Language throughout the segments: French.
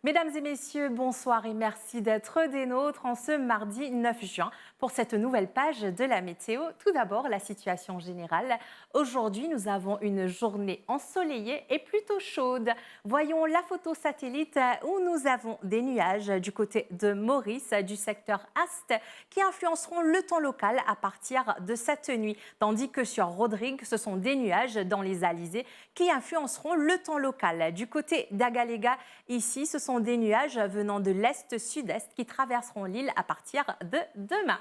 Mesdames et messieurs, bonsoir et merci d'être des nôtres en ce mardi 9 juin pour cette nouvelle page de la météo. Tout d'abord, la situation générale. Aujourd'hui, nous avons une journée ensoleillée et plutôt chaude. Voyons la photo satellite où nous avons des nuages du côté de Maurice, du secteur Est, qui influenceront le temps local à partir de cette nuit. Tandis que sur Rodrigue, ce sont des nuages dans les alizés qui influenceront le temps local. Du côté d'Agaléga, ici, ce sont des nuages venant de l'est-sud-est qui traverseront l'île à partir de demain.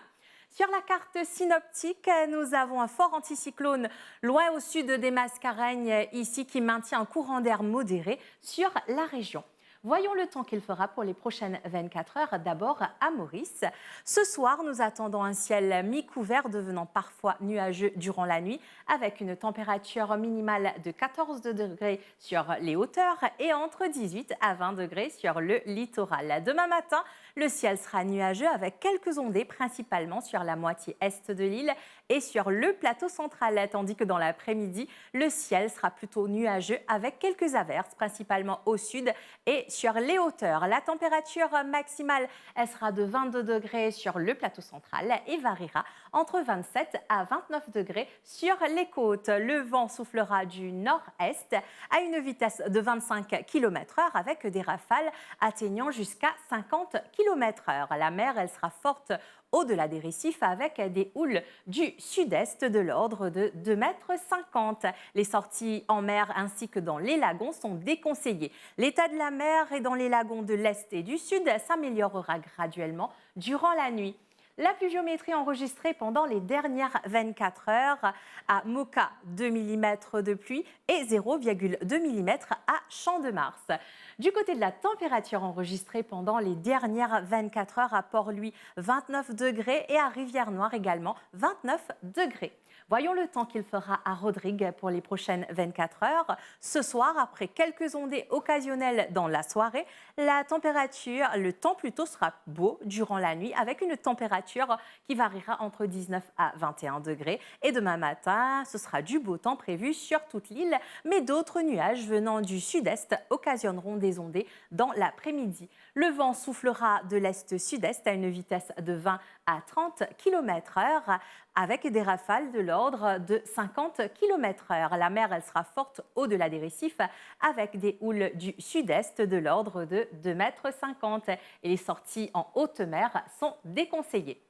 Sur la carte synoptique, nous avons un fort anticyclone loin au sud des Mascareignes, ici qui maintient un courant d'air modéré sur la région. Voyons le temps qu'il fera pour les prochaines 24 heures. D'abord à Maurice. Ce soir, nous attendons un ciel mi-couvert devenant parfois nuageux durant la nuit avec une température minimale de 14 degrés sur les hauteurs et entre 18 à 20 degrés sur le littoral. Demain matin, le ciel sera nuageux avec quelques ondées principalement sur la moitié est de l'île et sur le plateau central, tandis que dans l'après-midi, le ciel sera plutôt nuageux avec quelques averses principalement au sud et sur les hauteurs. La température maximale, elle sera de 22 degrés sur le plateau central et variera entre 27 à 29 degrés sur les côtes. Le vent soufflera du nord-est à une vitesse de 25 km/h avec des rafales atteignant jusqu'à 50 km/h. La mer, elle sera forte au-delà des récifs avec des houles du sud-est de l'ordre de 2,50 m. Les sorties en mer ainsi que dans les lagons sont déconseillées. L'état de la mer et dans les lagons de l'est et du sud s'améliorera graduellement durant la nuit. La pluviométrie enregistrée pendant les dernières 24 heures à Moka, 2 mm de pluie et 0,2 mm à Champ-de-Mars. Du côté de la température enregistrée pendant les dernières 24 heures à Port-Louis, 29 degrés et à Rivière-Noire également 29 degrés. Voyons le temps qu'il fera à Rodrigue pour les prochaines 24 heures. Ce soir, après quelques ondées occasionnelles dans la soirée, le temps plutôt sera beau durant la nuit avec une température qui variera entre 19 à 21 degrés. Et demain matin, ce sera du beau temps prévu sur toute l'île, mais d'autres nuages venant du sud-est occasionneront des ondées dans l'après-midi. Le vent soufflera de l'est-sud-est à une vitesse de 20 à 30 km/h avec des rafales de l'ordre de 50 km/h. La mer, elle sera forte au-delà des récifs avec des houles du sud-est de l'ordre de 2,50 m et les sorties en haute mer sont déconseillées.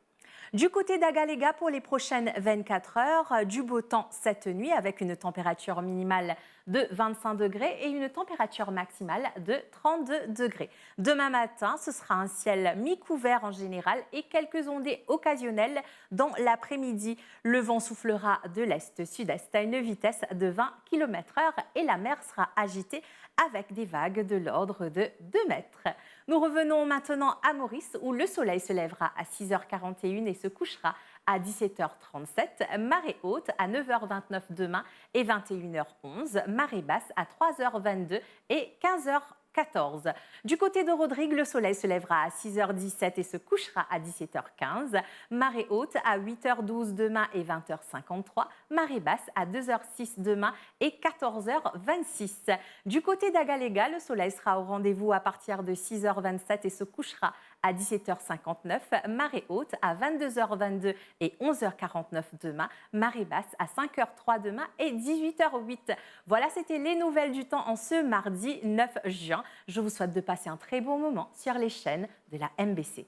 Du côté d'Agaléga, pour les prochaines 24 heures, du beau temps cette nuit avec une température minimale de 25 degrés et une température maximale de 32 degrés. Demain matin, ce sera un ciel mi-couvert en général et quelques ondées occasionnelles dans l'après-midi. Le vent soufflera de l'est-sud-est à une vitesse de 20 km/h et la mer sera agitée avec des vagues de l'ordre de 2 mètres. Nous revenons maintenant à Maurice où le soleil se lèvera à 6h41 et se couchera à 17h37, marée haute à 9h29 demain et 21h11, marée basse à 3h22 et 15h14. Du côté de Rodrigue, le soleil se lèvera à 6h17 et se couchera à 17h15, marée haute à 8h12 demain et 20h53, marée basse à 2h06 demain et 14h26. Du côté d'Agaléga, le soleil sera au rendez-vous à partir de 6h27 et se couchera à 17h59, marée haute à 22h22 et 11h49 demain, marée basse à 5h03 demain et 18h08. Voilà, c'était les nouvelles du temps en ce mardi 9 juin. Je vous souhaite de passer un très bon moment sur les chaînes de la MBC.